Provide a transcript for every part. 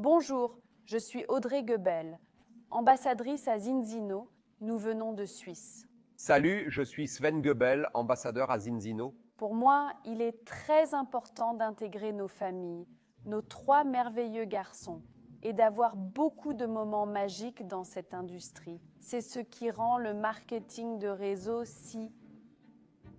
Bonjour, je suis Audrey Goebel, ambassadrice à Zinzino. Nous venons de Suisse. Salut, je suis Sven Goebel, ambassadeur à Zinzino. Pour moi, il est très important d'intégrer nos familles, nos 3 merveilleux garçons, et d'avoir beaucoup de moments magiques dans cette industrie. C'est ce qui rend le marketing de réseau si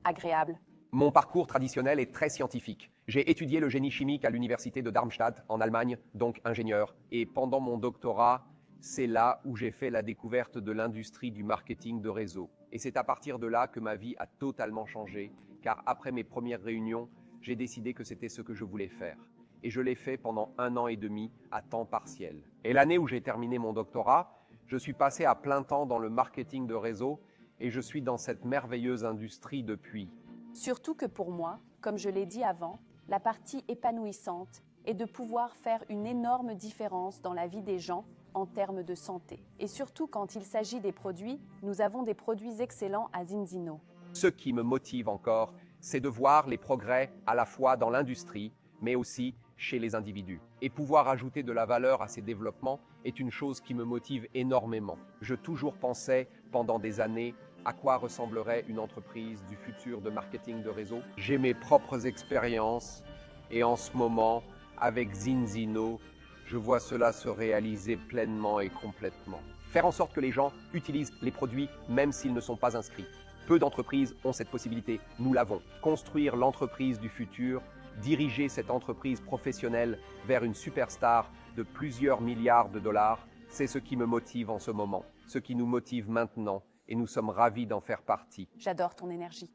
agréable. Mon parcours traditionnel est très scientifique. J'ai étudié le génie chimique à l'université de Darmstadt en Allemagne, donc ingénieur. Et pendant mon doctorat, c'est là où j'ai fait la découverte de l'industrie du marketing de réseau. Et c'est à partir de là que ma vie a totalement changé, car après mes premières réunions, j'ai décidé que c'était ce que je voulais faire. Et je l'ai fait pendant 1 an et demi à temps partiel. Et l'année où j'ai terminé mon doctorat, je suis passé à plein temps dans le marketing de réseau et je suis dans cette merveilleuse industrie depuis. Surtout que pour moi, comme je l'ai dit avant, la partie épanouissante est de pouvoir faire une énorme différence dans la vie des gens en termes de santé. Et surtout quand il s'agit des produits, nous avons des produits excellents à Zinzino. Ce qui me motive encore, c'est de voir les progrès à la fois dans l'industrie, mais aussi chez les individus. Et pouvoir ajouter de la valeur à ces développements est une chose qui me motive énormément. Je toujours pensais pendant des années à quoi ressemblerait une entreprise du futur de marketing de réseau. J'ai mes propres expériences et en ce moment, avec Zinzino, je vois cela se réaliser pleinement et complètement. Faire en sorte que les gens utilisent les produits même s'ils ne sont pas inscrits. Peu d'entreprises ont cette possibilité, nous l'avons. Construire l'entreprise du futur, diriger cette entreprise professionnelle vers une superstar de plusieurs milliards de dollars, c'est ce qui me motive en ce moment, ce qui nous motive maintenant, et nous sommes ravis d'en faire partie. J'adore ton énergie.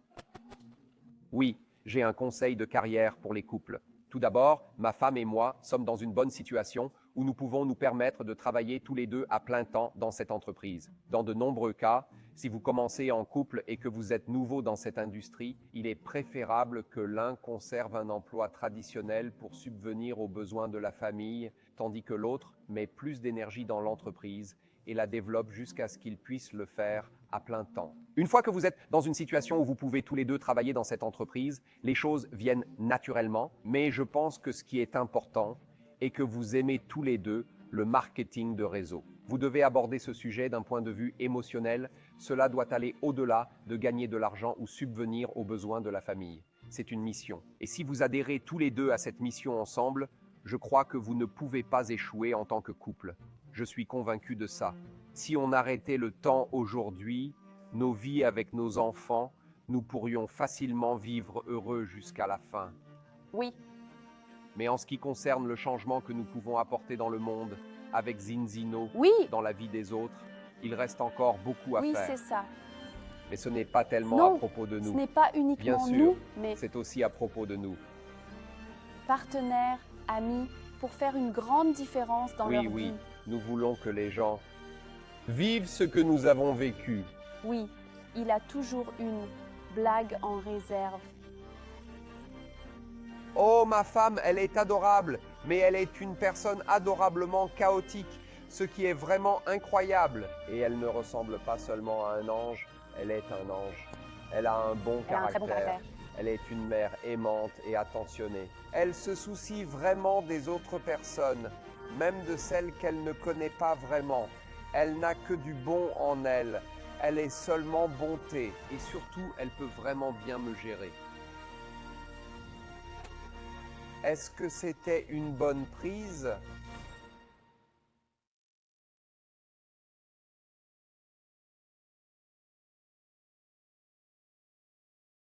Oui, j'ai un conseil de carrière pour les couples. Tout d'abord, ma femme et moi sommes dans une bonne situation où nous pouvons nous permettre de travailler tous les deux à plein temps dans cette entreprise. Dans de nombreux cas, si vous commencez en couple et que vous êtes nouveau dans cette industrie, il est préférable que l'un conserve un emploi traditionnel pour subvenir aux besoins de la famille, tandis que l'autre met plus d'énergie dans l'entreprise et la développe jusqu'à ce qu'il puisse le faire à plein temps. Une fois que vous êtes dans une situation où vous pouvez tous les deux travailler dans cette entreprise, les choses viennent naturellement, mais je pense que ce qui est important est que vous aimez tous les deux le marketing de réseau. Vous devez aborder ce sujet d'un point de vue émotionnel. Cela doit aller au-delà de gagner de l'argent ou subvenir aux besoins de la famille. C'est une mission. Et si vous adhérez tous les deux à cette mission ensemble, je crois que vous ne pouvez pas échouer en tant que couple. Je suis convaincu de ça. Si on arrêtait le temps aujourd'hui, nos vies avec nos enfants, nous pourrions facilement vivre heureux jusqu'à la fin. Oui, Mais en ce qui concerne le changement que nous pouvons apporter dans le monde, avec Zinzino, oui, dans la vie des autres, il reste encore beaucoup à oui, faire. c'est ça. Mais ce n'est pas tellement Non, à propos de ce nous. n'est pas Bien uniquement sûr, nous, mais c'est aussi à propos de nous. partenaires, amis, pour faire une grande différence dans leur Oui, vie. nous voulons que les gens vivent ce que nous avons vécu. Oui, il a toujours une blague en réserve. Oh, ma femme, elle est adorable, mais elle est une personne adorablement chaotique, ce qui est vraiment incroyable. Et elle ne ressemble pas seulement à un ange, elle est un ange. Elle a un bon Elle a un très bon caractère. Elle est une mère aimante et attentionnée. Elle se soucie vraiment des autres personnes, même de celles qu'elle ne connaît pas vraiment. Elle n'a que du bon en elle. Elle est seulement bonté et surtout, elle peut vraiment bien me gérer. Est-ce que c'était une bonne prise ?